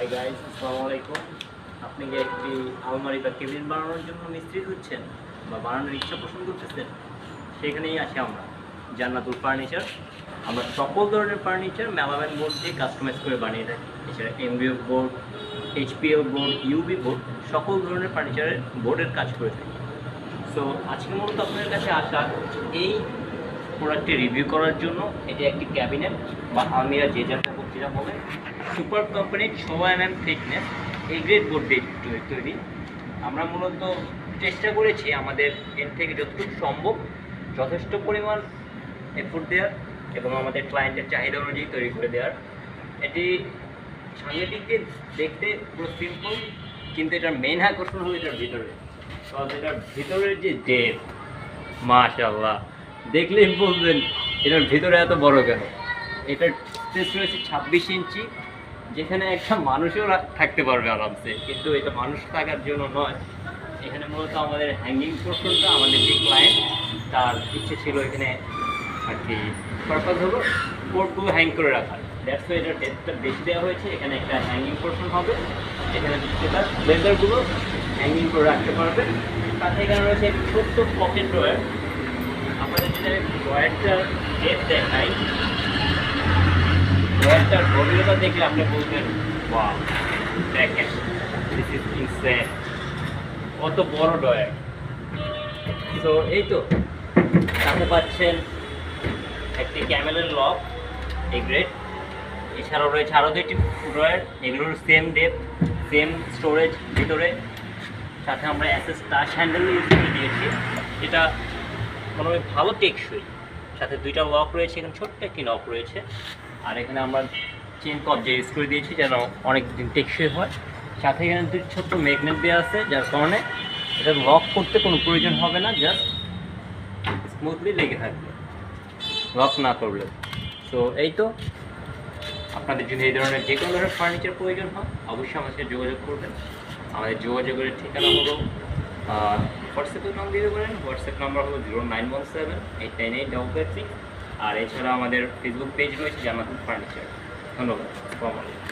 Hi guys, আসসালামু আলাইকুম। আপনি কি একটি আলমারি বা কেবিন বানানোর জন্য মিস্ত্রি হচ্ছেন বা বানানোর ইচ্ছা পোষণ করতেছেন? সেখানেই আছি আমরা, জান্নাতুল ফার্নিচার। আমরা সকল ধরনের ফার্নিচার মেলামাইন বোর্ড দিয়ে কাস্টমাইজ করে বানিয়ে থাকি। এছাড়া MDF board, HPL board, UB board, সকল ধরনের ফার্নিচারের বোর্ডের কাজ করে থাকি। সো আজকে মূলত আপনাদের কাছে আসা এই প্রোডাক্টটি রিভিউ করার জন্য। এটি একটি ক্যাবিনেট বা আলমিরা, যে যার যেটা বলে, সুপার কোম্পানির 6 mm থিকনেস এই গ্রেড বোর্ড দিয়ে তৈরি। আমরা মূলত চেষ্টা করেছি আমাদের এর থেকে যতটুকু সম্ভব যথেষ্ট পরিমাণ এফোর্ট দেওয়ার এবং আমাদের ক্লায়েন্টের চাহিদা অনুযায়ী তৈরি করে দেওয়ার। এটি সামনের দিক দিয়ে দেখতে পুরো সিম্পল, কিন্তু এটার মেন আকর্ষণ হলো এটার ভিতরে। কারণ এটার ভিতরের যে ডেপ, মাশাআল্লাহ, দেখলেই বলবেন এটার ভিতরে এত বড় কেন। এটার স্পেস রয়েছে 26 ইঞ্চি, যেখানে একটা মানুষও থাকতে পারবে আরামসে, কিন্তু এটা মানুষ থাকার জন্য নয়। এখানে মূলত আমাদের হ্যাঙ্গিং পোর্শনটা, আমাদের যে ক্লায়েন্ট তার ইচ্ছে ছিল এখানে আর কি পারপাস হলো কোটগুলো হ্যাং করে রাখার। দ্যাটস ওয়াই এটার ডেপথটা বেশি দেওয়া হয়েছে। এখানে একটা হ্যাঙ্গিং পোর্শন হবে, এখানে সেটার ব্লেন্ডারগুলো হ্যাঙ্গিং করে রাখতে পারবে। তাতে এখানে রয়েছে একটি ছোট্ট পকেট ড্রয়ার। আমাদের যেটা ড্রয়ারটার ডেপ দেখাই, ড্রয়ারটার গভীরতা দেখলে আপনি বলবেন ওয়াও, দেখেন দিস ইজ ইনসেন, কত বড় ড্রয়ার। তো এই তো সাথে পাচ্ছেন একটি ক্যামেলের লক এই গ্রেড। এছাড়াও রয়েছে আরও 2টি ড্রয়ার, এগুলোর সেম ডেপথ, সেম স্টোরেজ ভিতরে। সাথে আমরা অ্যাসেস টাচ হ্যান্ডেল ইউজ করে দিয়েছি, যেটা কোনোভাবে ভালো টেকসই। সাথে 2টা লক রয়েছে, এখানে ছোট্ট একটি লক রয়েছে। আর এখানে আমরা চেন কবজা ইউজ করে দিয়েছি যেন অনেক দিন টেকসই হয়। সাথে এখানে 2টি ছোট্ট ম্যাগনেট দেওয়া আছে, যার কারণে এটা লক করতে কোনো প্রয়োজন হবে না, জাস্ট স্মুথলি লেগে থাকবে লক না করলে। তো এই তো, আপনাদের যদি এই ধরনের যে কোনো ধরনের ফার্নিচার প্রয়োজন হয় অবশ্যই আমার সাথে যোগাযোগ করবেন। আমাদের যোগাযোগের ঠিকানা হলো হোয়াটসঅ্যাপে নাম দিতে পারেন। হোয়াটসঅ্যাপ নাম্বার হলো 0917898866। আর এছাড়া আমাদের ফেসবুক পেজ রয়েছে জান্নাতুল ফার্নিচার। ধন্যবাদ। আসসালামু আলাইকুম।